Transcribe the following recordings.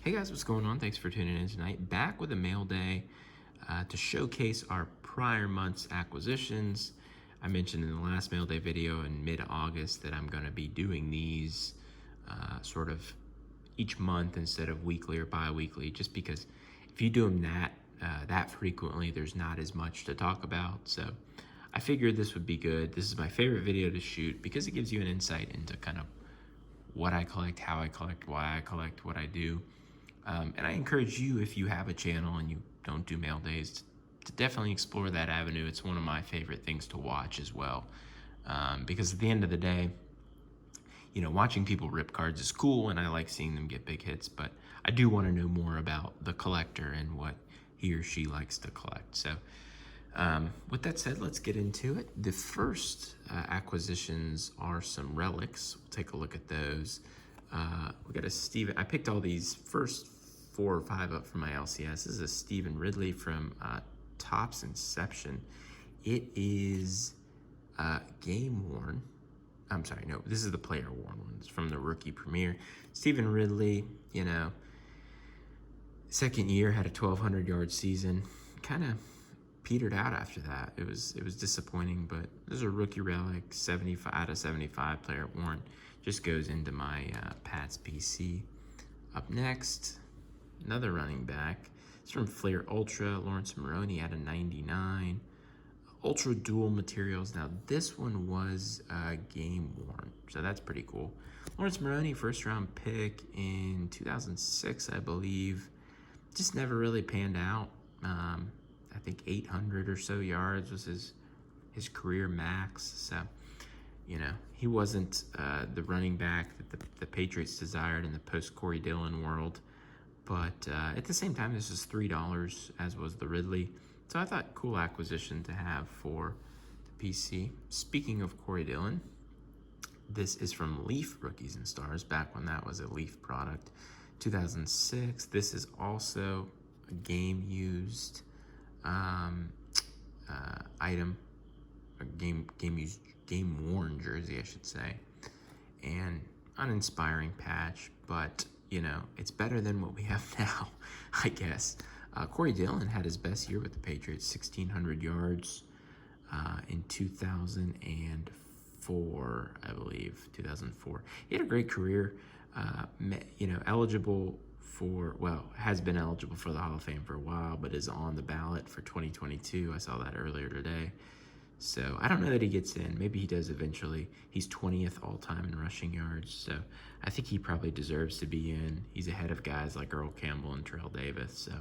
Hey guys, what's going on? Thanks for tuning in tonight. Back with a mail day to showcase our prior month's acquisitions. I mentioned in the last mail day video in mid-August that I'm going to be doing these sort of each month instead of weekly or bi-weekly, just because if you do them that frequently, there's not as much to talk about. So I figured this would be good. This is my favorite video to shoot because it gives you an insight into kind of what I collect, how I collect, why I collect, what I do. And I encourage you, if you have a channel and you don't do mail days, to definitely explore that avenue. It's one of my favorite things to watch as well. Because at the end of the day, watching people rip cards is cool and I like seeing them get big hits, but I do want to know more about the collector and what he or she likes to collect. So with that said, let's get into it. The first acquisitions are some relics. We'll take a look at those. We got a Steven. I picked all these first 4 or 5 up from my LCS. This is a Stephen Ridley from Topps Inception. It is game worn. I'm sorry, no, this is the player worn one. It's from the rookie premiere. Stephen Ridley, second year, had a 1,200-yard season. Kind of petered out after that. It was disappointing, but there's a rookie relic, 75 out of 75 player worn. Just goes into my Pats PC. Up next, another running back. It's from Flair Ultra, Lawrence Maroney at a 99. Ultra dual materials. Now this one was game worn, so that's pretty cool. Lawrence Maroney, first round pick in 2006, I believe. Just never really panned out. I think 800 or so yards was his career max. So, he wasn't the running back that the Patriots desired in the post-Corey Dillon world. But at the same time, this was $3, as was the Ridley. So I thought cool acquisition to have for the PC. Speaking of Corey Dillon, this is from Leaf Rookies and Stars, back when that was a Leaf product. 2006. This is also a game-used item, a game-worn jersey, I should say, and uninspiring patch, but it's better than what we have now, I guess. Corey Dillon had his best year with the Patriots, 1,600 yards in 2004, I believe, 2004. He had a great career, eligible for, has been eligible for the Hall of Fame for a while, but is on the ballot for 2022. I saw that earlier today. So I don't know that he gets in. Maybe he does eventually. He's 20th all-time in rushing yards, so I think he probably deserves to be in. He's ahead of guys like Earl Campbell and Terrell Davis, so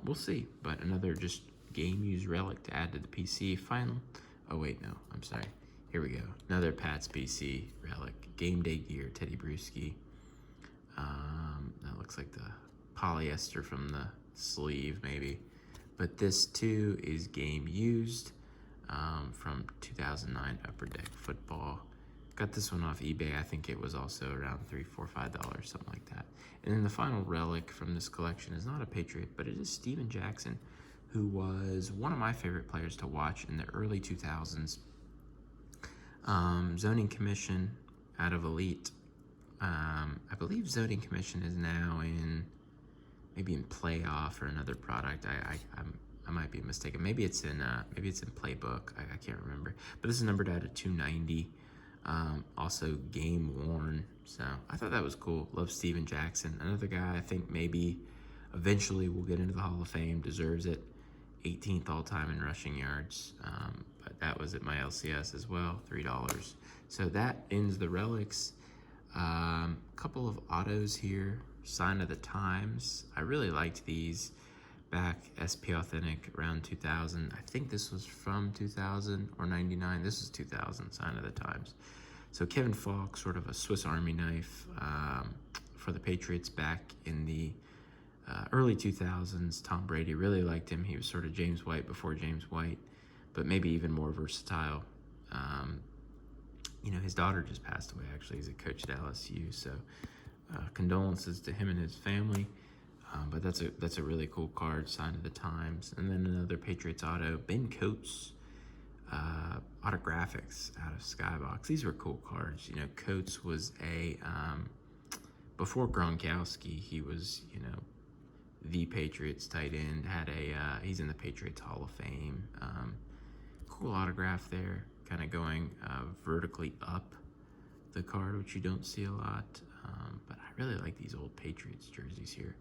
we'll see. But another just game-used relic to add to the PC. Final. Oh, wait, no. I'm sorry. Here we go. Another Pats PC relic. Game day gear, Teddy Bruschi. That looks like the polyester from the sleeve, maybe. But this, too, is game-used from 2009 Upper Deck Football. Got this one off eBay. I think it was also around $3, $4, $5, something like that. And then the final relic from this collection is not a Patriot, but it is Steven Jackson, who was one of my favorite players to watch in the early 2000s. Zoning Commission out of Elite. I believe Zoning Commission is now maybe in Playoff or another product. I might be mistaken. Maybe it's in Playbook. I can't remember. But this is numbered out of 290. Also game worn. So I thought that was cool. Love Steven Jackson. Another guy I think maybe eventually will get into the Hall of Fame. Deserves it. 18th all-time in rushing yards. But that was at my LCS as well. $3. So that ends the relics. Couple of autos here. Sign of the Times. I really liked these back. SP Authentic around 2000. I think this was from 2000 or 99. This is 2000. Sign of the Times. So Kevin Falk, sort of a Swiss Army knife for the Patriots back in the early 2000s. Tom Brady really liked him. He was sort of James White before James White, but maybe even more versatile. His daughter just passed away, actually. He's a coach at LSU, so condolences to him and his family. But that's a really cool card, Sign of the Times. And then another Patriots auto, Ben Coates, autographics out of Skybox. These were cool cards. Coates was a before Gronkowski, he was, you know, the Patriots tight end. He's in the Patriots Hall of Fame. Cool autograph there, kind of going vertically up the card, which you don't see a lot. But I really like these old Patriots jerseys here.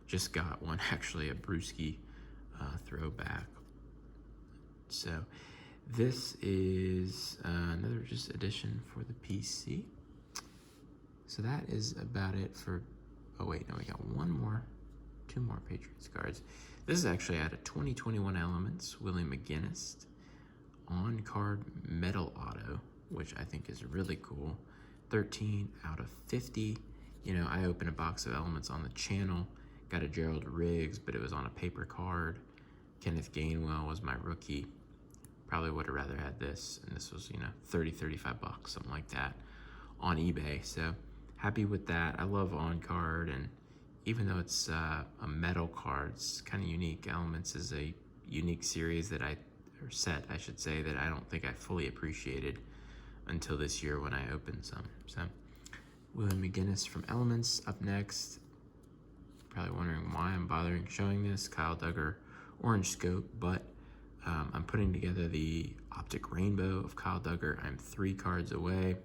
Just got one, actually, a Brewski throwback. So this is another just edition for the PC. So that is about it for, oh wait, no, we got two more Patriots cards. This is actually out of 2021 Elements, Willie McGinnis, on-card metal auto, which I think is really cool. 13 out of 50. You know, I opened a box of Elements on the channel, got a Gerald Riggs, but it was on a paper card. Kenneth Gainwell was my rookie. Probably would have rather had this, and this was, you know, 30, 35 bucks, something like that, on eBay. So happy with that. I love on-card, and even though it's a metal card, it's kind of unique. Elements is a unique series or set, I should say, that I don't think I fully appreciated until this year when I opened some. So William McGinnis from Elements up next. Probably wondering why I'm bothering showing this. Kyle Duggar Orange Scope, but I'm putting together the Optic Rainbow of Kyle Duggar. I'm 3 cards away.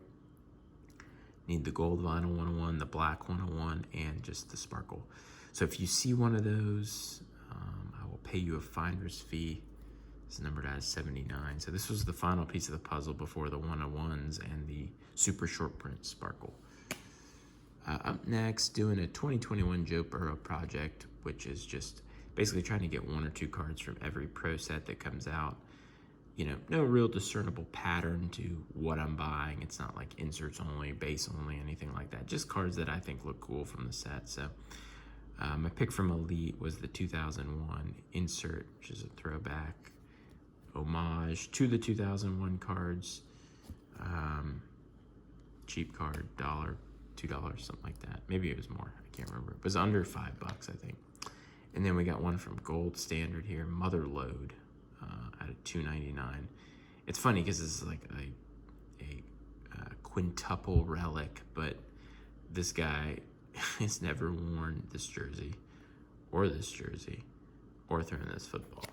Need the gold vinyl 101, the black 101, and just the sparkle. So if you see one of those, I will pay you a finder's fee. It's numbered as 79. So this was the final piece of the puzzle before the 101s and the super short print sparkle. Up next, doing a 2021 Joe Burrow project, which is just basically trying to get 1 or 2 cards from every pro set that comes out. You know, no real discernible pattern to what I'm buying. It's not like inserts only, base only, anything like that. Just cards that I think look cool from the set. So my pick from Elite was the 2001 insert, which is a throwback homage to the 2001 cards. Cheap card, $1, $2, something like that. Maybe it was more, I can't remember. It was under $5, I think. And then we got one from Gold Standard here, Mother Load, at a $2.99. It's funny because this is like a quintuple relic, but this guy has never worn this jersey or thrown this football.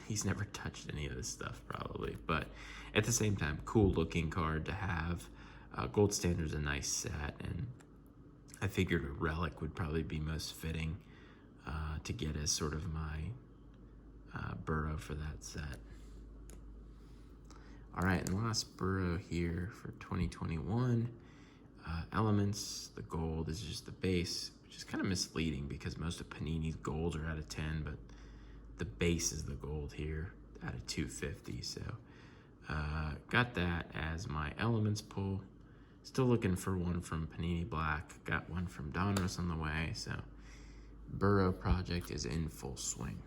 He's never touched any of this stuff probably, but at the same time, cool looking card to have. Gold Standard's a nice set, and I figured a relic would probably be most fitting to get as sort of my Burrow for that set. All right, and last Burrow here for 2021. Elements, the gold is just the base, which is kind of misleading because most of Panini's golds are out of 10, but the base is the gold here out of 250. So got that as my Elements pull. Still looking for one from Panini Black. Got one from Donruss on the way. So Burrow project is in full swing.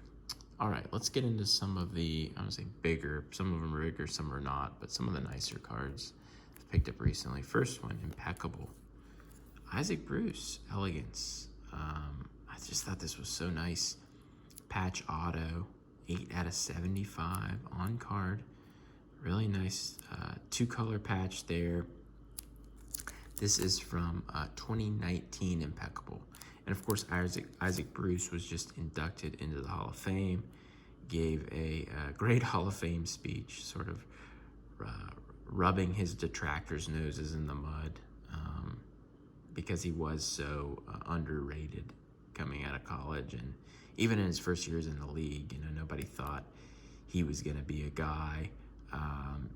All right, let's get into some of the, I would say bigger, some of them are bigger, some are not, but some of the nicer cards I've picked up recently. First one, Impeccable. Isaac Bruce, Elegance. I just thought this was so nice. Patch auto, 8 out of 75 on card. Really nice 2-color patch there. This is from 2019 Impeccable. And of course, Isaac Bruce was just inducted into the Hall of Fame, gave a great Hall of Fame speech, sort of rubbing his detractors' noses in the mud because he was so underrated coming out of college. And even in his first years in the league, you know, nobody thought he was going to be a guy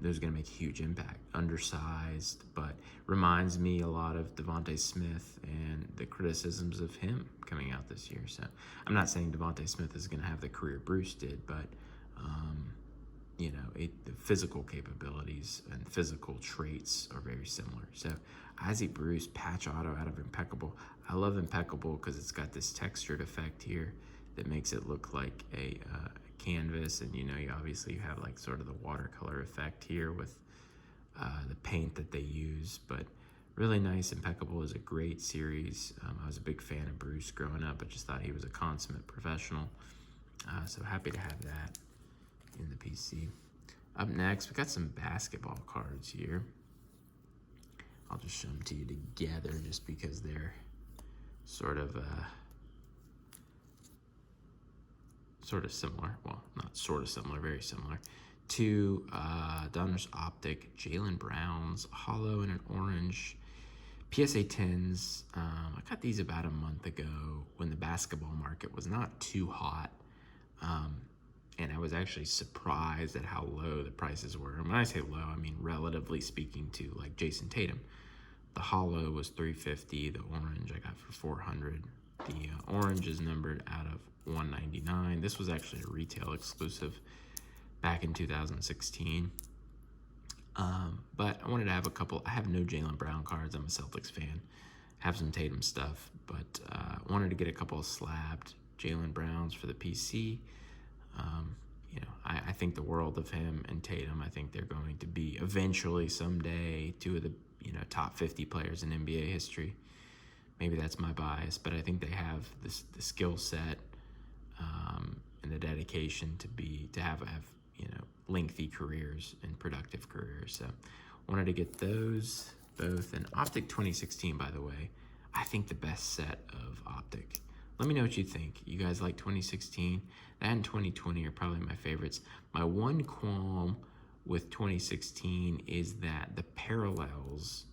that was going to make a huge impact. Undersized, but reminds me a lot of Devontae Smith and the criticisms of him coming out this year. So I'm not saying Devontae Smith is going to have the career Bruce did, but you know, the physical capabilities and physical traits are very similar. So Isaac Bruce, patch auto out of Impeccable. I love Impeccable because it's got this textured effect here that makes it look like a canvas, and you know, you have like sort of the watercolor effect here with the paint that they use, but really nice. Impeccable is a great series. I was a big fan of Bruce growing up. I just thought he was a consummate professional, so happy to have that in the PC. Up next, we got some basketball cards here. I'll just show them to you together just because they're sort of similar, well, not sort of similar, very similar, to Donruss Optic, Jaylen Brown's hollow in an orange, PSA 10s. I got these about a month ago when the basketball market was not too hot. And I was actually surprised at how low the prices were. And when I say low, I mean relatively speaking to like Jason Tatum. The hollow was $350. The orange I got for $400. The orange is numbered out of $199. This was actually a retail exclusive back in 2016. But I wanted to have a couple. I have no Jaylen Brown cards. I'm a Celtics fan. Have some Tatum stuff, but wanted to get a couple of slabbed Jaylen Browns for the PC. I think the world of him and Tatum. I think they're going to be eventually someday two of the top 50 players in NBA history. Maybe that's my bias, but I think they have the skill set and the dedication to have lengthy careers and productive careers. So wanted to get those both. And Optic 2016, by the way, I think the best set of Optic. Let me know what you think. You guys like 2016? That and 2020 are probably my favorites. My one qualm with 2016 is that the parallels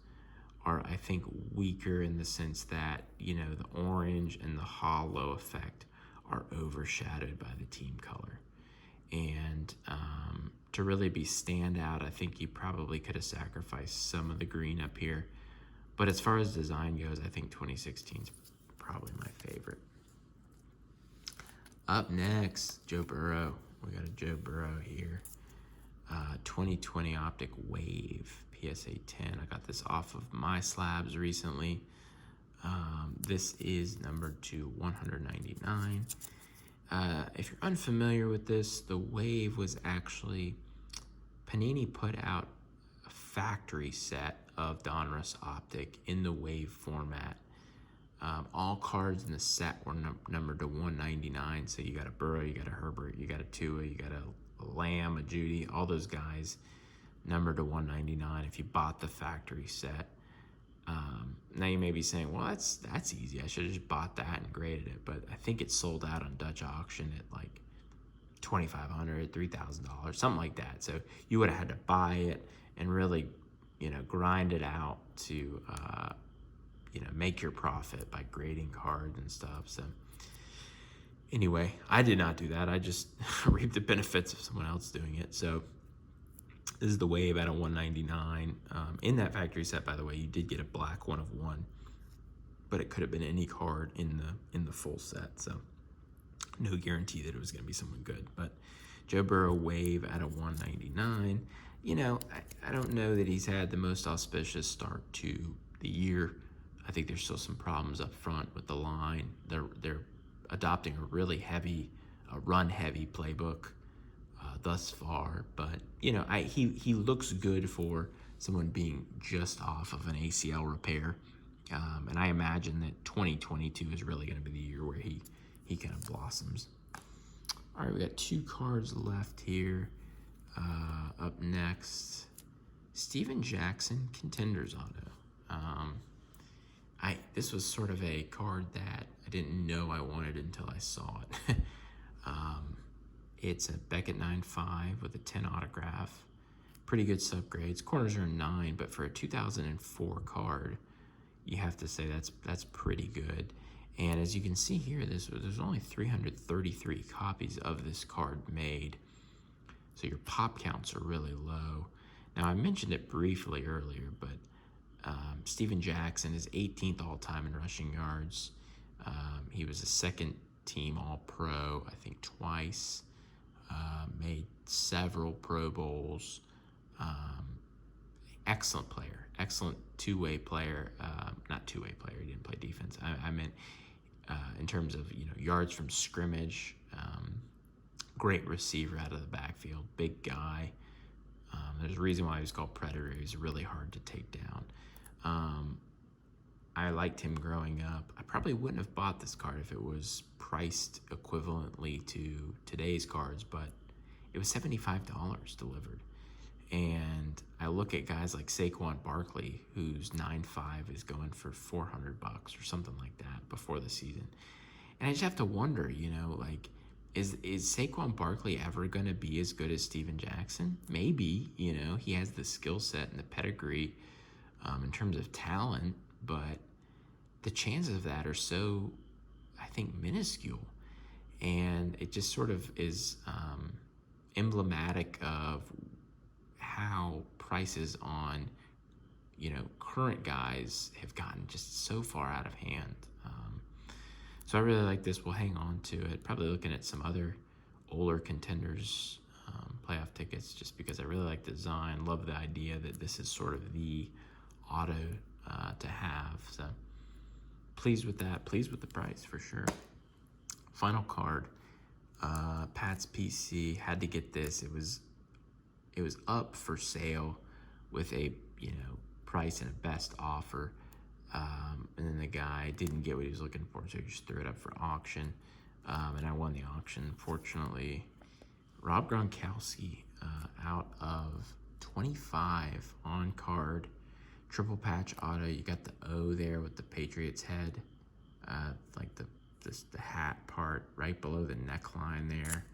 are, I think, weaker in the sense that, the orange and the hollow effect are overshadowed by the team color. And to really be standout, I think you probably could have sacrificed some of the green up here. But as far as design goes, I think 2016 is probably my favorite. Up next, Joe Burrow. We got a Joe Burrow here. 2020 Optic Wave PSA 10. I got this off of my Slabs recently. This is numbered to 199. If you're unfamiliar with this, the Wave was actually, Panini put out a factory set of Donruss Optic in the Wave format. All cards in the set were numbered to 199. So you got a Burrow, you got a Herbert, you got a Tua, you got a Lamb, a Judy, all those guys numbered to 199 if you bought the factory set. Now you may be saying, well, that's easy. I should have just bought that and graded it. But I think it sold out on Dutch auction at like $2,500, $3,000, something like that. So you would have had to buy it and really, grind it out to, make your profit by grading cards and stuff. So anyway, I did not do that. I just reaped the benefits of someone else doing it. So this is the Wave at a 199. In that factory set, by the way, you did get a black 1 of 1, but it could have been any card in the full set. So no guarantee that it was going to be someone good. But Joe Burrow Wave at a 199. I don't know that he's had the most auspicious start to the year. I think there's still some problems up front with the line. They're adopting a really heavy, run-heavy playbook thus far. But, he looks good for someone being just off of an ACL repair. And I imagine that 2022 is really going to be the year where he kind of blossoms. All right, we got 2 cards left here. Up next, Steven Jackson, Contenders auto. This was sort of a card that I didn't know I wanted until I saw it. It's a Beckett 9.5 with a 10 autograph. Pretty good subgrades. Corners are 9, but for a 2004 card, you have to say that's pretty good. And as you can see here, there's only 333 copies of this card made. So your pop counts are really low. Now, I mentioned it briefly earlier, but Steven Jackson is 18th all-time in rushing yards. He was a second-team All-Pro, I think twice. Made several Pro Bowls. Excellent player. Excellent two-way player. Not two-way player. He didn't play defense. I meant in terms of yards from scrimmage. Great receiver out of the backfield. Big guy. There's a reason why he was called Predator. He was really hard to take down. I liked him growing up. I probably wouldn't have bought this card if it was priced equivalently to today's cards, but it was $75 delivered. And I look at guys like Saquon Barkley, whose 9.5 is going for $400 or something like that. before the season. And I just have to wonder, you know, like, is Saquon Barkley ever going to be as good as Steven Jackson? Maybe, you know, he has the skill set and the pedigree in terms of talent, but the chances of that are so, I think, minuscule. And it just sort of is emblematic of how prices on, you know, current guys have gotten just so far out of hand. So I really like this. We'll hang on to it. Probably looking at some other older Contenders playoff tickets, just because I really like the design. Love the idea that this is sort of the auto to have. So pleased with that. Pleased with the price for sure. Final card, Pat's PC. Had to get this. It was up for sale with a, you know, price and a best offer. And then the guy didn't get what he was looking for, so he just threw it up for auction. And I won the auction, fortunately. Rob Gronkowski out of 25 on card. Triple patch auto. You got the O there with the Patriots head. Like the hat part right below the neckline there.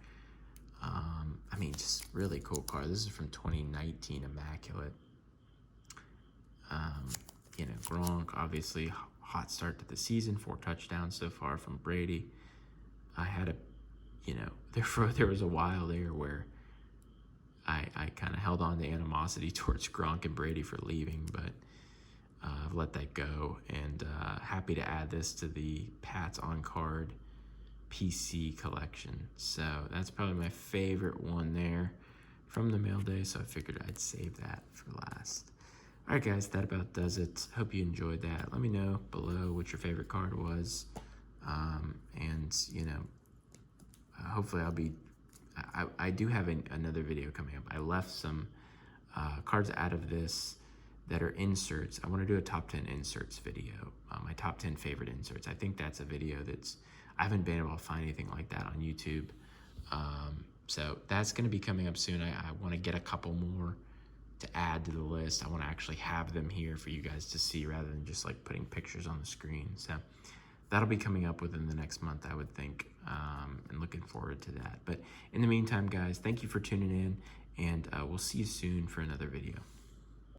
I mean, just really cool card. This is from 2019, Immaculate. You know, Gronk, obviously, hot start to the season, 4 touchdowns so far from Brady. I had you know, there was a while there where I kind of held on to animosity towards Gronk and Brady for leaving, but I've let that go, and happy to add this to the Pats on card PC collection. So that's probably my favorite one there from the mail day, so I figured I'd save that for last. All right, guys, that about does it. Hope you enjoyed that. Let me know below what your favorite card was. And, you know, hopefully I do have another video coming up. I left some cards out of this that are inserts. I want to do a top 10 inserts video, my top 10 favorite inserts. I think that's a video I haven't been able to find anything like that on YouTube. So that's going to be coming up soon. I want to get a couple more to add to the list. I want to actually have them here for you guys to see rather than just like putting pictures on the screen. So that'll be coming up within the next month, I would think, and looking forward to that. But in the meantime, guys, thank you for tuning in, and we'll see you soon for another video.